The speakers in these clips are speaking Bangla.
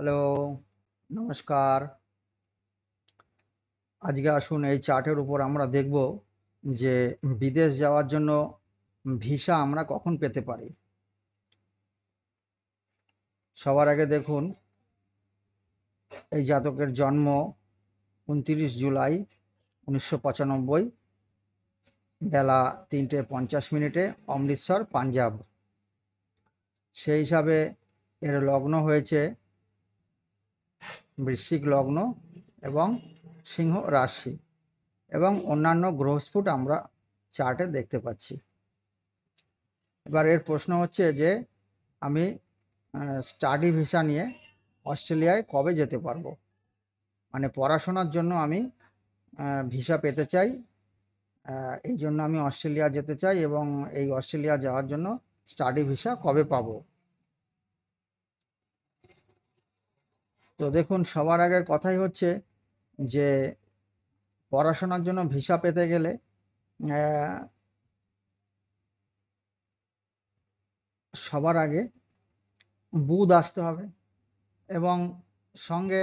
হ্যালো, নমস্কার। আজকে আসুন এই চার্টের উপর আমরা দেখব যে বিদেশ যাওয়ার জন্য ভিসা আমরা কখন পেতে পারি। সবার আগে দেখুন এই জাতকের জন্ম 29 জুলাই 1995 বেলা 3:50 অমৃতসর, পাঞ্জাব। সেই হিসাবে এর লগ্ন হয়েছে বৃশ্চিক লগ্ন এবং সিংহ রাশি এবং অন্যান্য গ্রহস্ফুট আমরা চার্টে দেখতে পাচ্ছি। এবার এর প্রশ্ন হচ্ছে যে আমি স্টাডি ভিসা নিয়ে অস্ট্রেলিয়ায় কবে যেতে পারবো, মানে পড়াশোনার জন্য আমি ভিসা পেতে চাই। এই জন্য আমি অস্ট্রেলিয়া যেতে চাই এবং এই অস্ট্রেলিয়া যাওয়ার জন্য স্টাডি ভিসা কবে পাবো। তো দেখুন, সবার আগের কথাই হচ্ছে যে পড়াশোনার জন্য ভিসা পেতে গেলে সবার আগে বুধ আসতে হবে এবং সঙ্গে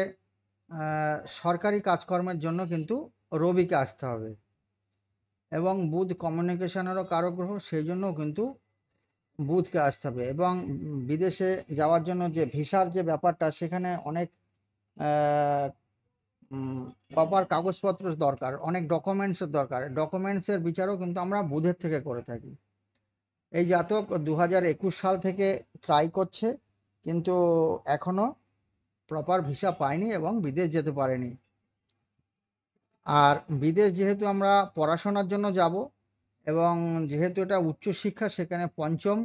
সরকারি কাজকর্মের জন্য কিন্তু রবিকে আসতে হবে এবং বুধ কমিউনিকেশনেরও কারক গ্রহ, সেই জন্যও কিন্তু বুধকে আসতে হবে। এবং বিদেশে যাওয়ার জন্য যে ভিসার যে ব্যাপারটা, সেখানে অনেক প্রপার কাগজপত্র দরকার, অনেক ডকুমেন্টসের দরকার। ডকুমেন্টসের বিচারও কিন্তু আমরা বুধের থেকে করে থাকি। এই জাতক 2021 সাল থেকে ট্রাই করছে, কিন্তু এখনো প্রপার ভিসা পায়নি এবং বিদেশ যেতে পারেনি। আর বিদেশ যেহেতু আমরা পড়াশোনার জন্য যাব এবং যেহেতু এটা উচ্চশিক্ষা, সেখানে পঞ্চম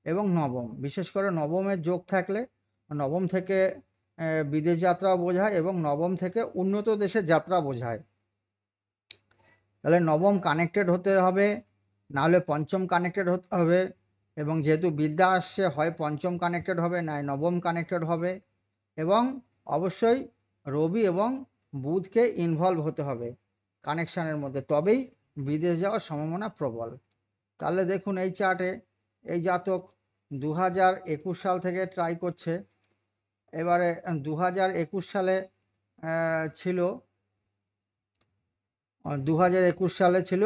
এবং নবম, বিশেষ করে নবমের যোগ থাকলে নবম থেকে বিদেশ যাত্রা বোঝায় এবং নবম থেকে উন্নত দেশের যাত্রা বোঝায়। তাহলে নবম কানেক্টেড হতে হবে, নাহলে পঞ্চম কানেক্টেড হতে হবে। এবং যেহেতু বিদ্যা আসছে, হয় পঞ্চম কানেক্টেড হবে, নয় নবম কানেক্টেড হবে। এবং অবশ্যই রবি এবং বুধকে ইনভলভ হতে হবে কানেকশানের মধ্যে, তবেই বিদেশ যাওয়ার সম্ভাবনা প্রবল। তাহলে দেখুন এই চার্টে এই জাতক 2021 সাল থেকে ট্রাই করছে। এবারে 2021 সালে ছিল 2021 সালে ছিল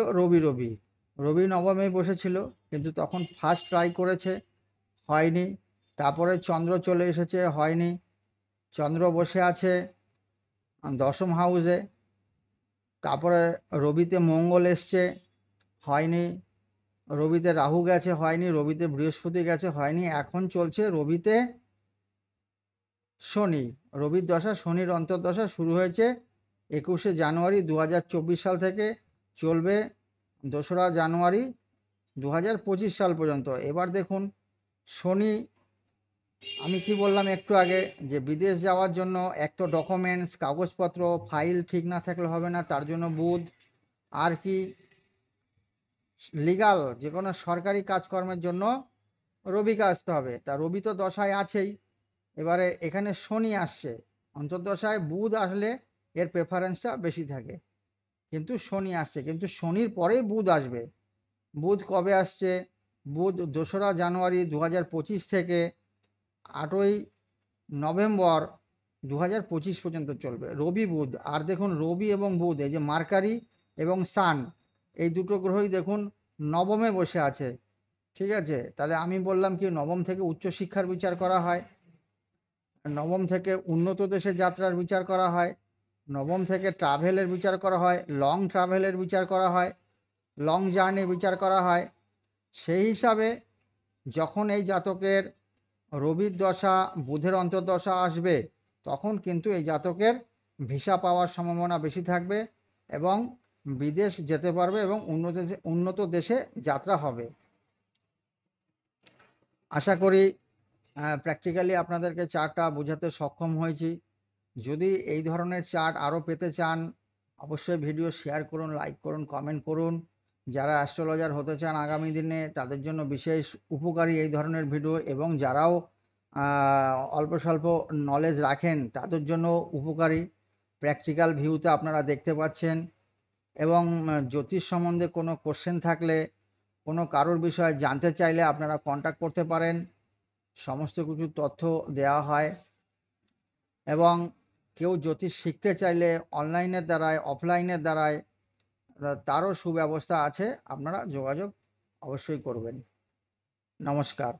রবি নবমে বসেছিল, কিন্তু তখন ফার্স্ট ট্রাই করেছে, হয়নি। তারপরে চন্দ্র চলে এসেছে, হয়নি। চন্দ্র বসে আছে দশম হাউসে। তারপরে রবিতে মঙ্গল এসছে, হয়নি। রবিতে রাহু গেছে, হয়নি। রবিতে বৃহস্পতি গেছে, হয়নি। এখন চলছে রবিতে শনি। রবির দশা, শনির অন্তর্দশা শুরু হয়েছে 21শে জানুয়ারি 2024 সাল থেকে, চলবে 2রা জানুয়ারি 2025 সাল পর্যন্ত। এবার দেখুন শনি, আমি কি বললাম একটু আগে, যে বিদেশ যাওয়ার জন্য এক তো ডকুমেন্টস, কাগজপত্র, ফাইল ঠিক না থাকলে হবে না, তার জন্য বুধ। আর কি, লিগাল যে কোনো সরকারি কাজকর্মের জন্য রবিকে আসতে হবে। তা রবি তো দশায় আছেই, এবারে এখানে শনি আসছে অন্তর্দশায়। বুধ আসলে এর প্রেফারেন্সটা বেশি থাকে, কিন্তু শনি আসছে, কিন্তু শনির পরেই বুধ আসবে। বুধ কবে আসছে? বুধ 2রা জানুয়ারি 2025 থেকে 8ই নভেম্বর 2025 পর্যন্ত চলবে রবি বুধ। আর দেখুন রবি এবং বুধ, এই যে মার্কারি এবং সান, এই দুটো গ্রহই দেখুন নবমে বসে আছে। ঠিক আছে, তাহলে আমি বললাম কি, নবম থেকে উচ্চশিক্ষার বিচার করা হয়, নবম থেকে উন্নত দেশে যাত্রার বিচার করা হয়, নবম থেকে ট্রাভেলের বিচার করা হয়, লং ট্রাভেলের বিচার করা হয়, লং জার্নি বিচার করা হয়। সেই হিসাবে যখন এই জাতকের রবির দশা, বুধের অন্তর্দশা আসবে, তখন কিন্তু এই জাতকের ভিসা পাওয়ার সম্ভাবনা বেশি থাকবে এবং বিদেশ যেতে পারবে এবং উন্নত দেশে যাত্রা হবে। আশা করি প্র্যাকটিক্যালি আপনাদেরকে চার্টটা বোঝাতে সক্ষম হয়েছি। যদি এই ধরনের চার্ট আরও পেতে চান, অবশ্যই ভিডিও শেয়ার করুন, লাইক করুন, কমেন্ট করুন। যারা অ্যাস্ট্রোলজার হতে চান আগামী দিনে, তাদের জন্য বিশেষ উপকারী এই ধরনের ভিডিও, এবং যারাও অল্প স্বল্প নলেজ রাখেন তাদের জন্য উপকারী। প্র্যাকটিক্যাল ভিউতে আপনারা দেখতে পাচ্ছেন। এবং জ্যোতিষ সম্বন্ধে কোনো কোশ্চেন থাকলে, কোনো কারোর বিষয়ে জানতে চাইলে আপনারা কন্ট্যাক্ট করতে পারেন। সমস্ত কিছু তথ্য দেওয়া হয়। এবং কেউ জ্যোতিষ শিখতে চাইলে অনলাইনের দ্বারায় অফলাইনের দ্বারায় তারও সুব্যবস্থা আছে, আপনারা যোগাযোগ অবশ্যই করবেন। নমস্কার।